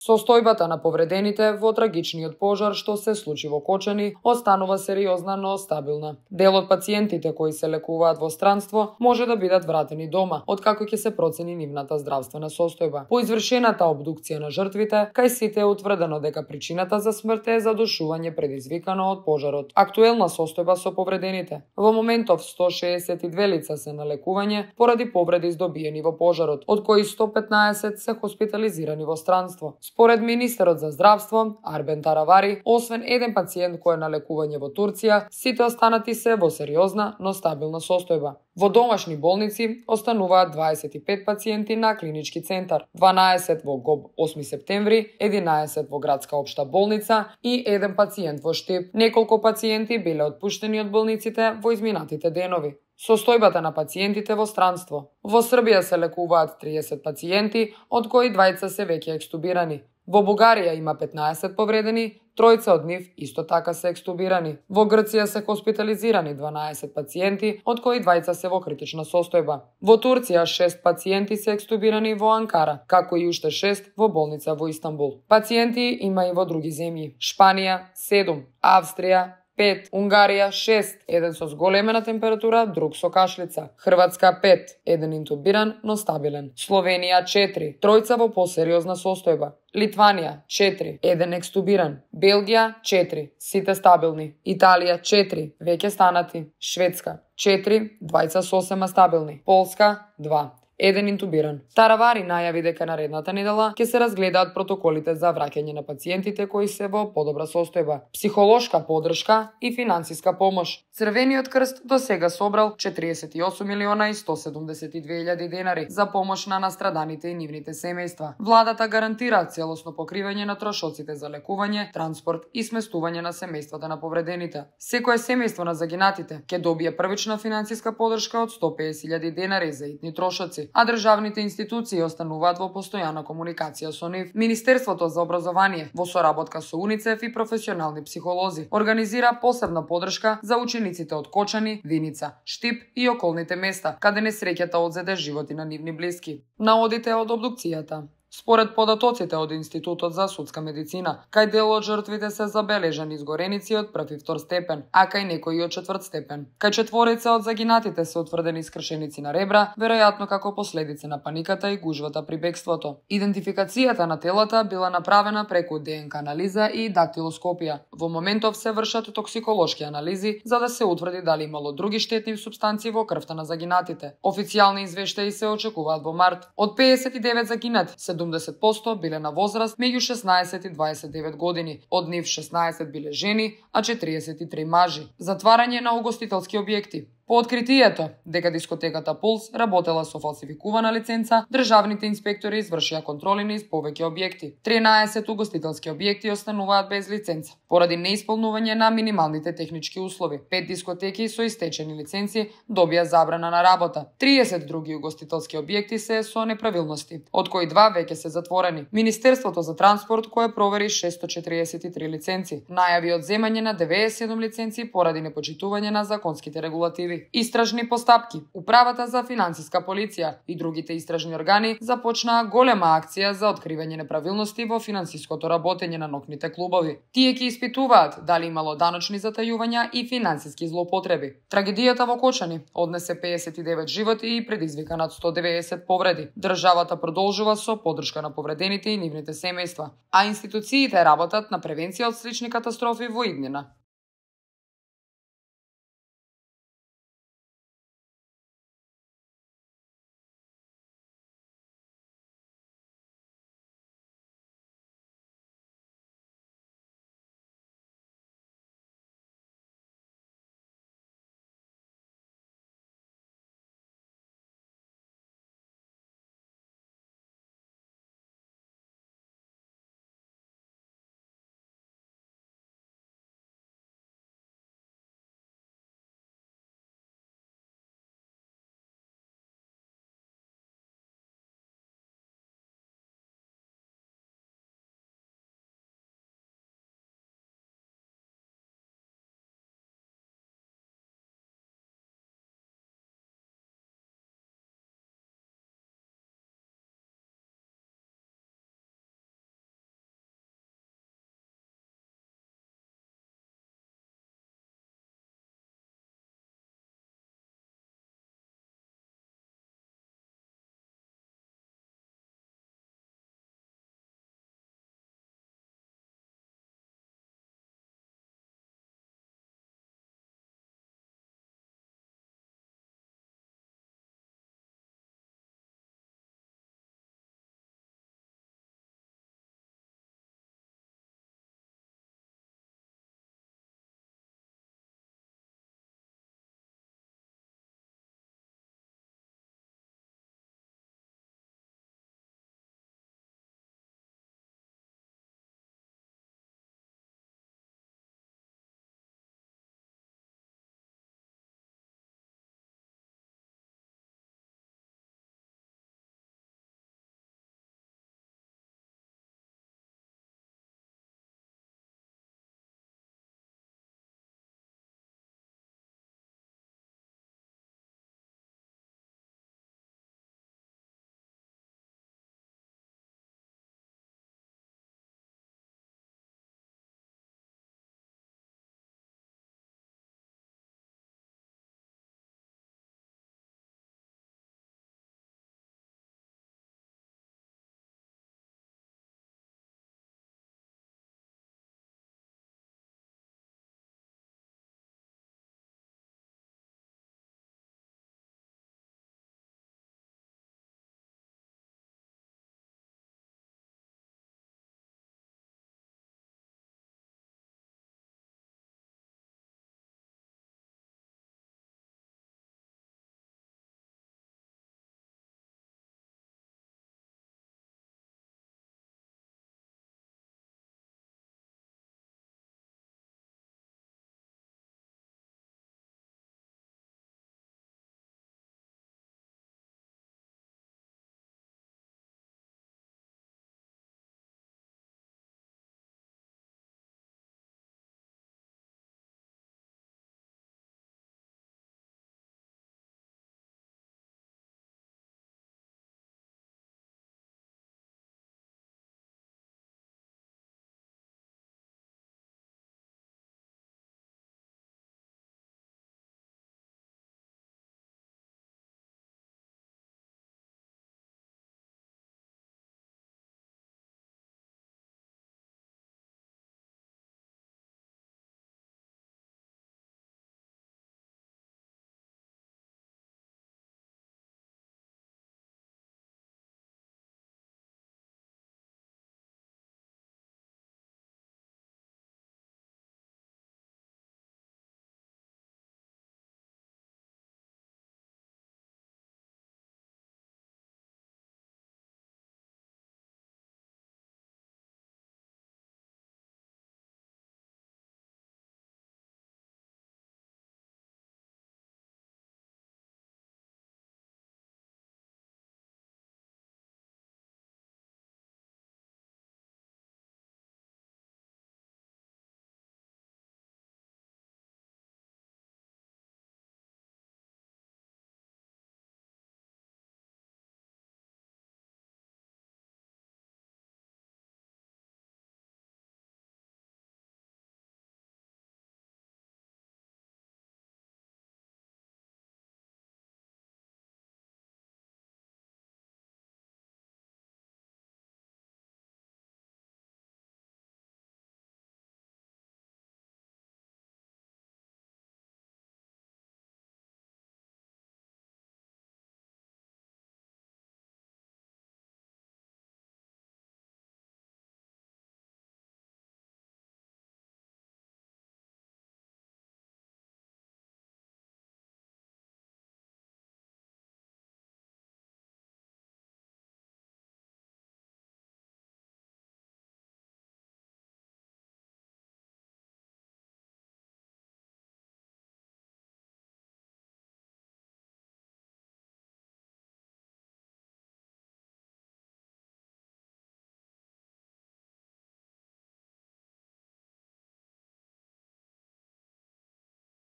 Состојбата на повредените во трагичниот пожар што се случи во Кочани останува сериозна, но стабилна. Дел од пациентите кои се лекуваат во странство може да бидат вратени дома, откако ќе се процени нивната здравствена состојба. По извршената обдукција на жртвите, кај сите е утврдено дека причината за смрт е задушување предизвикано од пожарот. Актуелна состојба со повредените. Во моментов 162 лица се на лекување поради повреди здобиени во пожарот, од кои 115 се хоспитализирани во странство. Според министерот за здравство Арбен Таравари, освен еден пациент кој е на лекување во Турција, сите останати се во сериозна, но стабилна состојба. Во домашни болници остануваат 25 пациенти на клинички центар, 12 во ГОБ 8 септември, 11 во градска општа болница и еден пациент во Штип. Неколку пациенти биле отпуштени од болниците во изминатите денови. Состојбата на пациентите во странство. Во Србија се лекуваат 30 пациенти, од кои двајца се веќе екстубирани. Во Бугарија има 15 повредени, тројца од нив исто така се екстубирани. Во Грција се хоспитализирани 12 пациенти, од кои двајца се во критична состојба. Во Турција 6 пациенти се екстубирани во Анкара, како и уште 6 во болница во Истанбул. Пациенти има и во други земји. Шпанија 7, Австрија 5, Унгарија 6, еден со зголемена температура, друг со кашлица. Хрватска 5, еден интубиран, но стабилен. Словенија 4, тројца во посериозна состојба. Литванија 4, еден екстубиран. Белгија 4, сите стабилни. Италија 4, веќе станати. Шведска 4, двајца сосема стабилни. Полска 2. Еден интубиран. Таравари најави дека наредната недела ќе се разгледаат протоколите за враќање на пациентите кои се во подобра состојба, психолошка поддршка и финансиска помош. Црвениот крст до сега собрал 48 милиона и 172 илјади денари за помош на настраданите и нивните семејства. Владата гарантира целосно покривање на трошоците за лекување, транспорт и сместување на семејствата на повредените. Секое семејство на загинатите ќе добие првична финансиска поддршка од 150 илјади денари за итни трошоци, а државните институции остануваат во постојана комуникација со нив. Министерството за образование, во соработка со УНИЦЕФ и професионални психолози, организира посебна поддршка за учениците од Кочани, Виница, Штип и околните места, каде несреќата одзеде животи на нивни блиски. Наодите од обдукцијата. Според податоците од Институтот за судска медицина, кај дел од жртвите се забележани изгореници од прв и втор степен, а кај некои од четврт степен. Кај четворица од загинатите се утврдени скршеници на ребра, веројатно како последица на паниката и гужвата при бегството. Идентификацијата на телата била направена преку ДНК анализа и дактилоскопија. Во моментов се вршат токсиколошки анализи за да се утврди дали имало други штетни супстанции во крвта на загинатите. Официјални извештаи се очекуваат во март. Од 59 загинати, 70% биле на возраст меѓу 16 и 29 години, од нив 16 биле жени, а 43 мажи. Затварање на угостителски објекти. По откритието дека дискотеката Пулс работела со фалсификувана лиценца, државните инспектори извршија контроли на повеќе објекти. 13 угостителски објекти остануваат без лиценца поради неисполнување на минималните технички услови. 5 дискотеки со истечени лиценци добија забрана на работа. 30 други угостителски објекти се со неправилности, од кои 2 веќе се затворени. Министерството за транспорт кое провери 643 лиценци, најави одземање на 97 лиценци поради непочитување на законските регулативи. Истражни постапки. Управата за финансиска полиција и другите истражни органи започнаа голема акција за откривање неправилности во финансиското работење на ноќните клубови. Тие ќе испитуваат дали имало даночни затајувања и финансиски злоупотреби. Трагедијата во Кочани однесе 59 животи и предизвика над 190 повреди. Државата продолжува со поддршка на повредените и нивните семејства, а институциите работат на превенција од слични катастрофи во иднина.